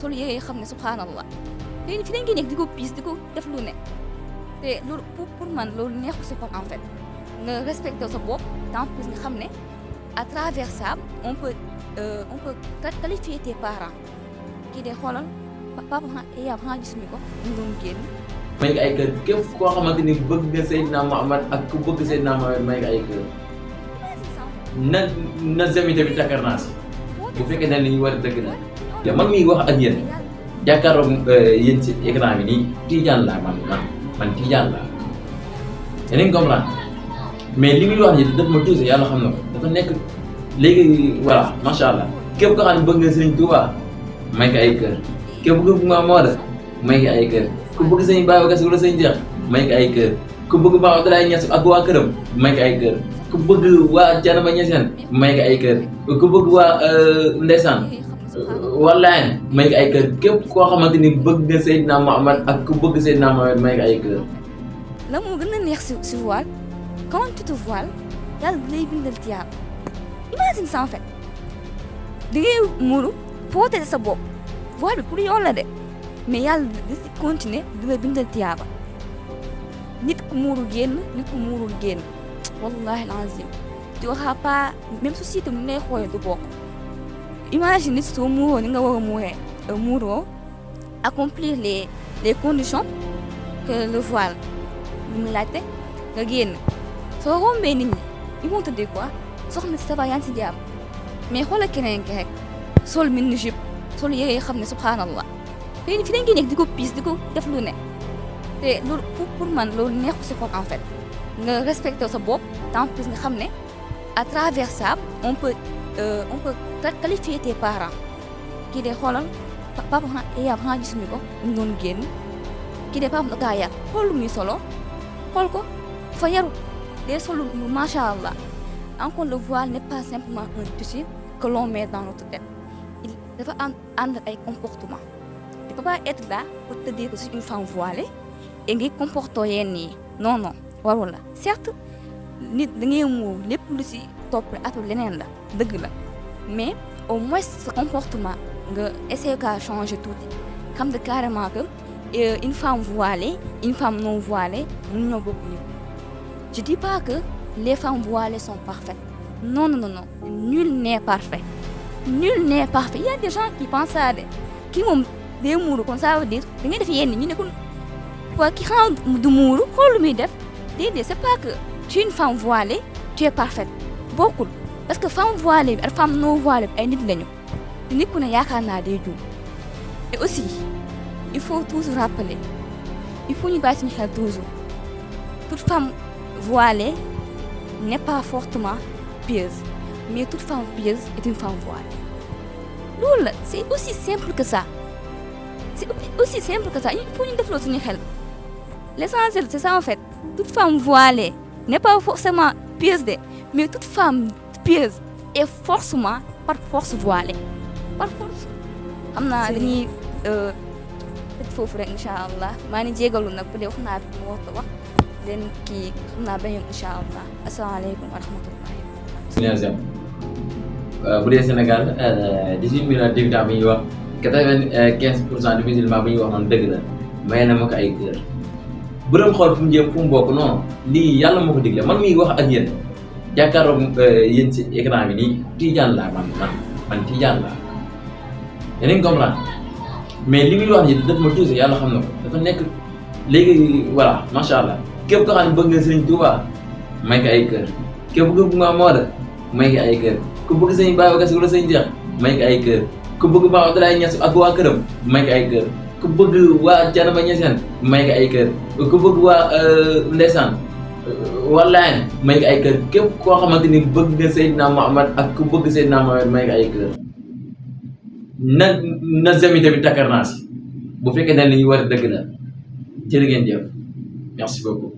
sol yére yi xam ne subhanallah léegi fi lañ koy nekk di ko piis di ko def lu ne te loolu pour man loolu neexu si xol en fait nga respecté sa bopp en plus nga xam ne à travers ça on peut qualifier tes parents kii de xoolal papa xanaa gisuñu ko ñu doon génn. may nga ay kër képp koo xamante ni bëgg nga Seydina Muhammad ak ku bëgg Seydina Muhammad may nga ay kër na zemi tamit takkar naa si bu fekkee ne li ñu war a dëgg na te man miy wax ak yéen jàkkaarloog yéen si écran bi nii Tijaan laa man Tijaan laa yéen a ngi comprendre mais li muy wax ni daf ma tuuse yàlla xam na ko dafa nekk léegi voilà macha allah képp koo xam ne bëgg nga Sëriñ Tuubaa may nga ay kër képp ku bëgg Maam Maodo may nga ay kër ku bëgg Sëñ Babacar Si wala Sëñ Jeex may nga ay kër ku bëgg Maam Abdoulaye Niass ak waa këram may nga ay kër ku bëgg waa Thiénaba Niassène may nga ay kër ku bëgg waa ndeysaan wallaahi may nga ay kër képp koo xamante ni bëgg nga Seydina Muhammad ak ku bëgg Seydina Muhammad may nga ay kër. la moo gën a neex si voile quand tu te voiles yàlla da lay bindal tiyaab imagine ça en fait da ngay muuru protéger sa bopp voile bi pour yow la de mais yàlla da si continuer di la bindal tiyaaba nit ku muuru génn nit ku muurul génn wallahi alazim tu auras pas même société mu lay xoolee du bokk imagine nit soo muuroo ni nga war a muuroo accomplir les conditions que le voile mu laajte nga génn soo rombee nit ñi ils vont te dire quoi soxna si ça va yaa ngi si jàmm mais xoolal keneen ki rek sol mini jupe sol yére yi xam ne subhanallah léegi fi lañ koy nekk di ko piis di ko def lu ne te loolu pour man loolu neexu si xol en fait nga respecté sa bopp en plus nga xam ne à travers ça on peut qualifier tes parents kii de xoolal papa xanaa gisuñu ko ñu doon génn kii de papa da kaa yar xool lu muy solo xool ko fa yaru day solo macha allah encore le voile n'est pas simplement un tissu que l'on met dans notre tête il dafa ànd ay comportement tu peux pas être là pour te dire que c'est une femme voilée et ngay comportoo yenn yi non non warul la certes nit da ngay muur lépp lu si topp atul leneen la dëgg la mais au moins ce comportement nga essayer qu'à changer tuuti xam ne carrément que une femme voilée une femme non voilée mun ñoo bokk ñu je dis pas que les femmes voilées sont parfaites non non non non nul n'est parfait nul n'est parfait il y a des gens qui pensent ça de kii moom day muuru kon ça veut dire da ngay def yenn ñu ne kon waa ki xanaa du muuru xool lu muy def déedéet c'est pas que tu es une femme voilée tu es parfaite bokkul parce que femme voilée bi ak femme non voilée bi ay nit lañu nit ku ne yaakaar naa day juum et aussi il faut toujours rappeler il faut ñu bàyyi suñu xel toujours toute femme voilée n'est pas fortement pieuse mais toute femme pieuse est une femme voilée loolu la c'est aussi simple que ça c'est aussi simple que ça il faut ñu defloo suñu xel l'essentiel c'est ça en fait toute femme voilée n'est pas forcément pieuse de mais toute femme pieuse est forcément par force voilée par force xam naa dañuy tëj foofu rek incha allah maa ngi jégalu nag bu dee wax naa fi mu war a wax leen kii xam naa benn yoon incha allah asalaamaaleykum wa rahmatullahi. bu dee Sénégal 18 millions d'habitants bi ñuy wax 95% de musulmans bi ñuy wax noonu dëgg la may na ma ko ay kër bu doon xool fu mu jëm fu mu bokk non lii yàlla moo ko digle man miy wax ak yéen jàkkaarloog yéen si écran bi nii Tijaan laa man Tijaan laa yéen a ngi comprendre mais li muy wax ni daf ma tuuse yàlla xam na ko dafa nekk léegi voilà macha allah képp koo xam ne bëgg nga Sëriñ Tuubaa may nga ay kër képp ku bëgg Maam Maodo may nga ay kër ku bëgg Sëñ Babacar Si wala Sëñ Jeex may nga ay kër ku bëgg Maam Abdoulaye Niass ak waa këram may nga ay kër ku bëgg waa Thiénaba Niassène may nga ay kër ku bëgg waa ndeysaan wallaahi may nga ay kër képp koo xamante ni bëgg nga Seydina Muhammad ak ku bëgg Seydina Muhammad may nga ay kër na zemi tamit takkar naa si bu fekkee ne li ñu war a dëgg la jërë ngeen jëf merci beaucoup